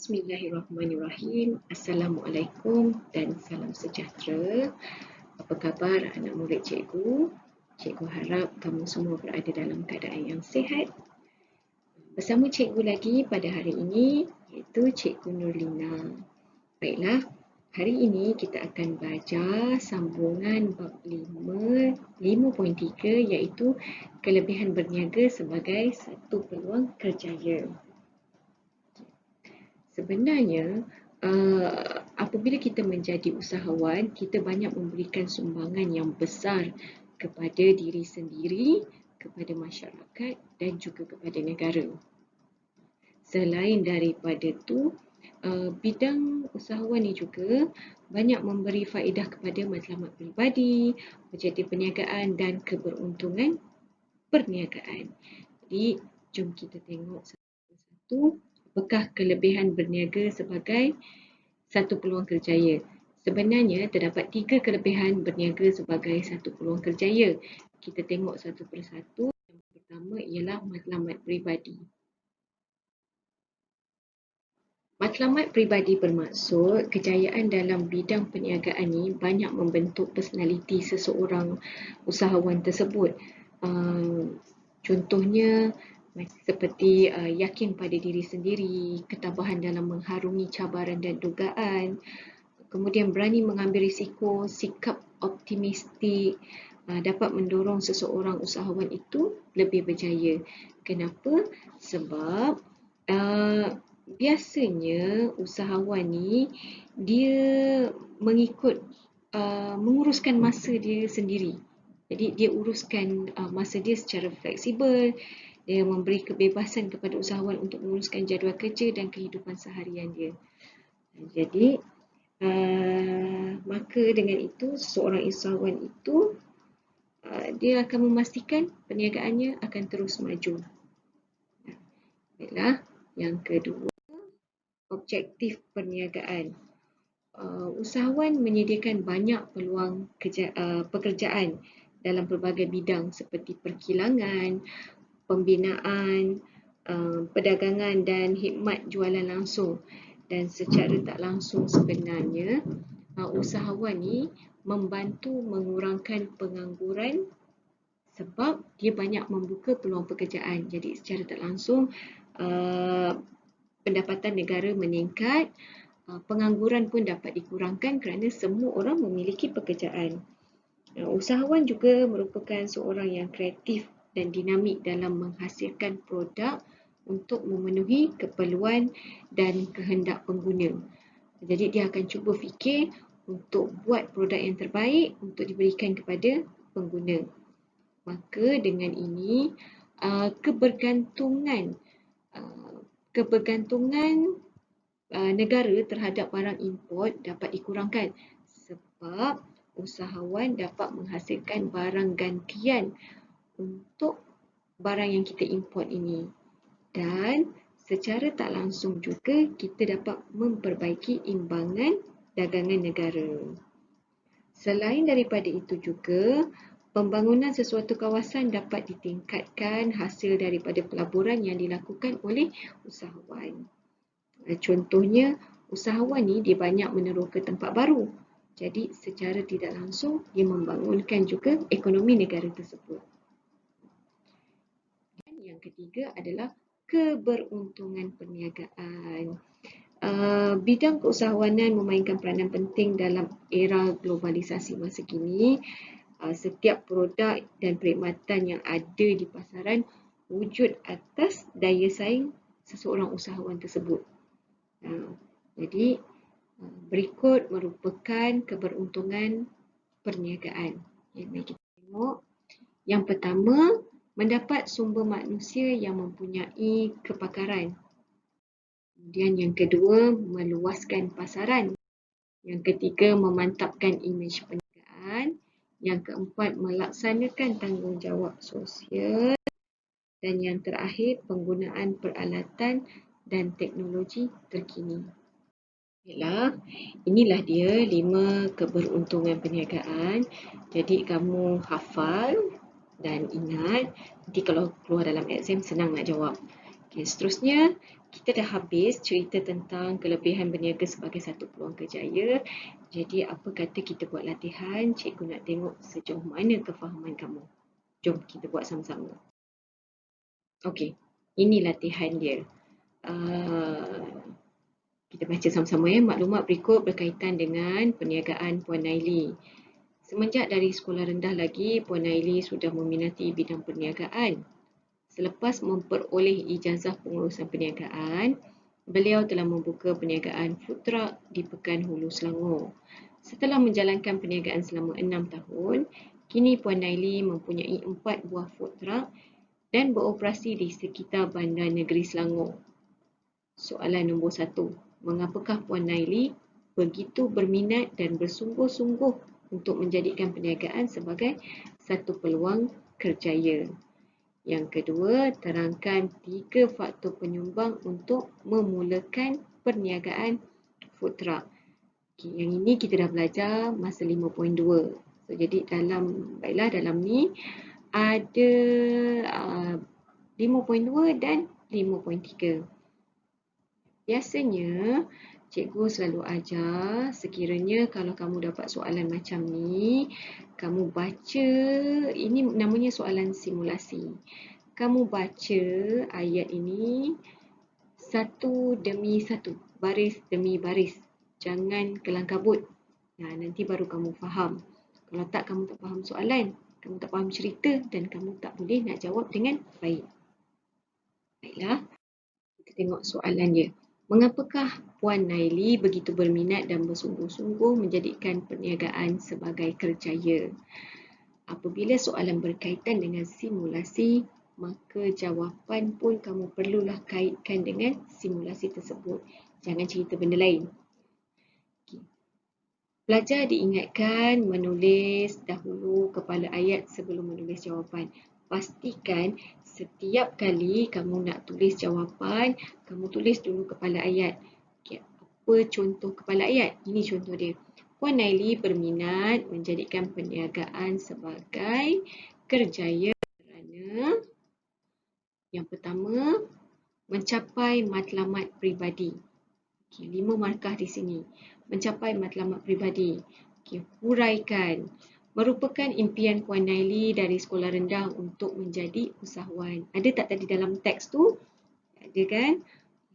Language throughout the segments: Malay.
Bismillahirrahmanirrahim. Assalamualaikum dan salam sejahtera. Apa khabar anak murid cikgu? Cikgu harap kamu semua berada dalam keadaan yang sihat. Bersama cikgu lagi pada hari ini iaitu Cikgu Nurlina. Baiklah, hari ini kita akan belajar sambungan bab 5.3 iaitu kelebihan berniaga sebagai satu peluang kerjaya. Sebenarnya, apabila kita menjadi usahawan, kita banyak memberikan sumbangan yang besar kepada diri sendiri, kepada masyarakat dan juga kepada negara. Selain daripada itu, bidang usahawan ini juga banyak memberi faedah kepada matlamat peribadi, objektif perniagaan dan keberuntungan perniagaan. Jadi, jom kita tengok satu-satu. Apakah kelebihan berniaga sebagai satu peluang kerjaya? Sebenarnya terdapat 3 kelebihan berniaga sebagai satu peluang kerjaya. Kita tengok satu persatu. Yang pertama ialah matlamat peribadi. Matlamat peribadi bermaksud kejayaan dalam bidang perniagaan ini banyak membentuk personaliti seseorang usahawan tersebut. Contohnya seperti yakin pada diri sendiri, ketabahan dalam mengharungi cabaran dan dugaan, kemudian berani mengambil risiko, sikap optimistik, dapat mendorong seseorang usahawan itu lebih berjaya. Kenapa? Sebab biasanya usahawan ni dia menguruskan masa dia sendiri. Jadi dia uruskan masa dia secara fleksibel. Dia memberi kebebasan kepada usahawan untuk menguruskan jadual kerja dan kehidupan seharian dia. Jadi, maka dengan itu, seseorang usahawan itu, dia akan memastikan perniagaannya akan terus maju. Baiklah, yang kedua, objektif perniagaan. Usahawan menyediakan banyak peluang pekerjaan dalam pelbagai bidang seperti perkilangan, pembinaan, perdagangan dan khidmat jualan langsung. Dan secara tak langsung sebenarnya usahawan ni membantu mengurangkan pengangguran sebab dia banyak membuka peluang pekerjaan. Jadi secara tak langsung pendapatan negara meningkat, pengangguran pun dapat dikurangkan kerana semua orang memiliki pekerjaan. Usahawan juga merupakan seorang yang kreatif dan dinamik dalam menghasilkan produk untuk memenuhi keperluan dan kehendak pengguna. Jadi dia akan cuba fikir untuk buat produk yang terbaik untuk diberikan kepada pengguna. Maka dengan ini kebergantungan negara terhadap barang import dapat dikurangkan sebab usahawan dapat menghasilkan barang gantian untuk barang yang kita import ini. Dan secara tak langsung juga kita dapat memperbaiki imbangan dagangan negara. Selain daripada itu juga, pembangunan sesuatu kawasan dapat ditingkatkan hasil daripada pelaburan yang dilakukan oleh usahawan. Contohnya, usahawan ni dia banyak meneroka tempat baru. Jadi secara tidak langsung dia membangunkan juga ekonomi negara tersebut. Yang ketiga adalah keberuntungan perniagaan. Bidang keusahawanan memainkan peranan penting dalam era globalisasi masa kini. Setiap produk dan perkhidmatan yang ada di pasaran wujud atas daya saing seseorang usahawan tersebut. Jadi, berikut merupakan keberuntungan perniagaan. Mari kita tengok. Yang pertama, mendapat sumber manusia yang mempunyai kepakaran. Kemudian yang kedua, meluaskan pasaran. Yang ketiga, memantapkan imej perniagaan. Yang keempat, melaksanakan tanggungjawab sosial. Dan yang terakhir, penggunaan peralatan dan teknologi terkini. Baiklah, inilah dia 5 keberuntungan perniagaan. Jadi kamu hafal dan ingat, nanti kalau keluar dalam exam senang nak jawab. Seterusnya kita dah habis cerita tentang kelebihan berniaga sebagai satu peluang kerjaya. Jadi apa kata kita buat latihan, cikgu nak tengok sejauh mana kefahaman kamu. Jom kita buat sama-sama. Okey, ini latihan dia. Kita baca sama-sama ya. Maklumat berikut berkaitan dengan perniagaan Puan Naili. Semenjak dari sekolah rendah lagi, Puan Naili sudah meminati bidang perniagaan. Selepas memperoleh ijazah pengurusan perniagaan, beliau telah membuka perniagaan food truck di Pekan Hulu, Selangor. Setelah menjalankan perniagaan selama 6 tahun, kini Puan Naili mempunyai 4 buah food truck dan beroperasi di sekitar Bandar Negeri Selangor. Soalan nombor 1. Mengapakah Puan Naili begitu berminat dan bersungguh-sungguh untuk menjadikan perniagaan sebagai satu peluang kerjaya? Yang kedua, terangkan 3 faktor penyumbang untuk memulakan perniagaan food truck. Okay, yang ini kita dah belajar masa 5.2. So, jadi dalam ni ada 5.2 dan 5.3. Biasanya, cikgu selalu ajar sekiranya kalau kamu dapat soalan macam ni, kamu baca, ini namanya soalan simulasi. Kamu baca ayat ini satu demi satu, baris demi baris. Jangan kelang kabut. Nah, nanti baru kamu faham. Kalau tak, kamu tak faham soalan, kamu tak faham cerita dan kamu tak boleh nak jawab dengan baik. Baiklah, kita tengok soalan dia. Mengapakah Puan Naili begitu berminat dan bersungguh-sungguh menjadikan perniagaan sebagai kerjaya? Apabila soalan berkaitan dengan simulasi, maka jawapan pun kamu perlulah kaitkan dengan simulasi tersebut. Jangan cerita benda lain. Okay. Pelajar diingatkan menulis dahulu kepala ayat sebelum menulis jawapan. Pastikan setiap kali kamu nak tulis jawapan, kamu tulis dulu kepala ayat. Okay. Apa contoh kepala ayat? Ini contoh dia. Puan Naili berminat menjadikan perniagaan sebagai kerjaya kerana yang pertama, mencapai matlamat peribadi. Okay, 5 markah di sini. Mencapai matlamat peribadi. Okay, huraikan. Merupakan impian Puan Naili dari sekolah rendah untuk menjadi usahawan. Ada tak tadi dalam teks tu? Ada kan?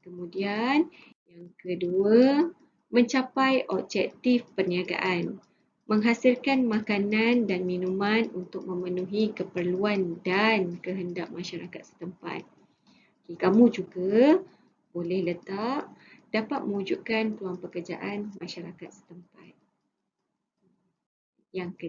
Kemudian yang kedua, mencapai objektif perniagaan. Menghasilkan makanan dan minuman untuk memenuhi keperluan dan kehendak masyarakat setempat. Okay, kamu juga boleh letak dapat mewujudkan peluang pekerjaan masyarakat setempat. Yang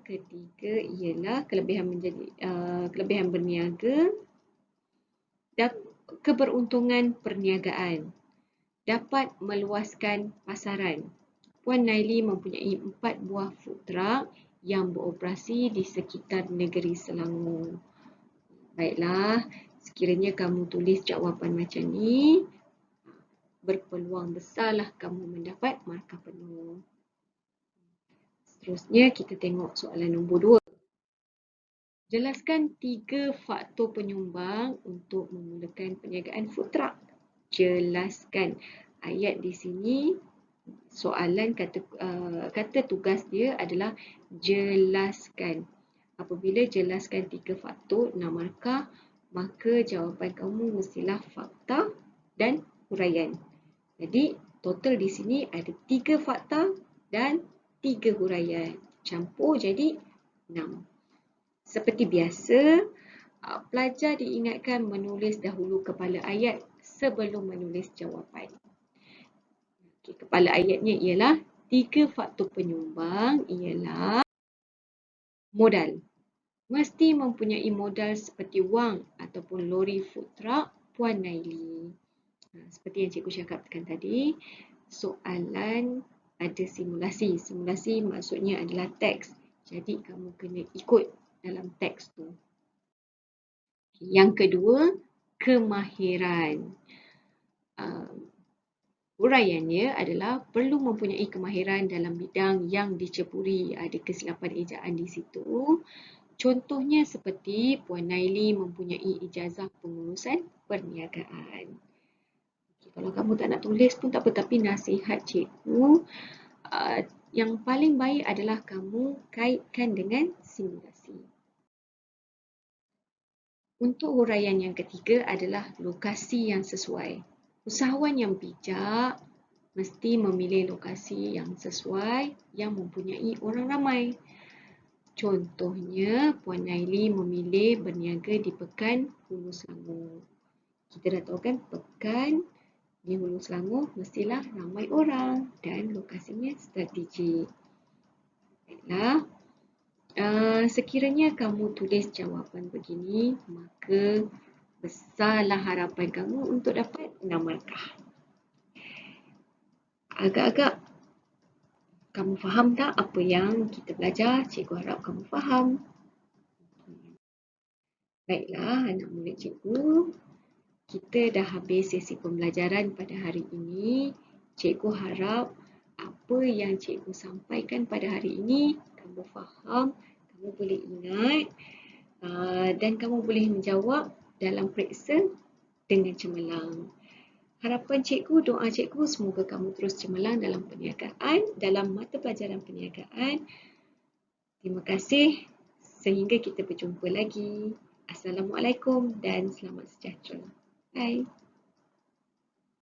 ketiga ialah kelebihan berniaga dan keberuntungan perniagaan. Dapat meluaskan pasaran. Puan Naili mempunyai 4 buah food truck yang beroperasi di sekitar negeri Selangor. Baiklah, sekiranya kamu tulis jawapan macam ni, berpeluang besarlah kamu mendapat markah penuh. Seterusnya, kita tengok soalan nombor 2. Jelaskan 3 faktor penyumbang untuk memulakan perniagaan food truck. Jelaskan. Ayat di sini, soalan kata tugas dia adalah jelaskan. Apabila jelaskan 3 faktor, 6 markah, maka jawapan kamu mestilah fakta dan huraian. Jadi, total di sini ada 3 fakta dan 3 huraian. Campur jadi 6. Seperti biasa, pelajar diingatkan menulis dahulu kepala ayat sebelum menulis jawapan. Okay, kepala ayatnya ialah 3 faktor penyumbang ialah modal. Mesti mempunyai modal seperti wang ataupun lori food truck Puan Naili. Seperti yang cikgu cakapkan tadi, soalan ada simulasi. Simulasi maksudnya adalah teks. Jadi kamu kena ikut dalam teks tu. Yang kedua, kemahiran. Huraiannya adalah perlu mempunyai kemahiran dalam bidang yang diceburi. Ada kesilapan ejaan di situ. Contohnya seperti Puan Naili mempunyai ijazah pengurusan perniagaan. Okay, kalau kamu tak nak tulis pun tak apa, tapi nasihat cikgu yang paling baik adalah kamu kaitkan dengan simulasi. Untuk huraian yang ketiga adalah lokasi yang sesuai. Usahawan yang bijak mesti memilih lokasi yang sesuai yang mempunyai orang ramai. Contohnya, Puan Naili memilih berniaga di Pekan Hulu Selangor. Kita dah tahu kan, Pekan di Hulu Selangor mestilah ramai orang dan lokasinya strategik. Baiklah, sekiranya kamu tulis jawapan begini, maka besarlah harapan kamu untuk dapat 6 markah. Agak-agak kamu faham tak apa yang kita belajar? Cikgu harap kamu faham. Baiklah, anak murid cikgu. Kita dah habis sesi pembelajaran pada hari ini. Cikgu harap apa yang cikgu sampaikan pada hari ini kamu faham, kamu boleh ingat dan kamu boleh menjawab dalam periksa dengan cemerlang. Harapan cikgu, doa cikgu, semoga kamu terus cemerlang dalam perniagaan, dalam mata pelajaran perniagaan. Terima kasih. Sehingga kita berjumpa lagi. Assalamualaikum dan selamat sejahtera. Bye.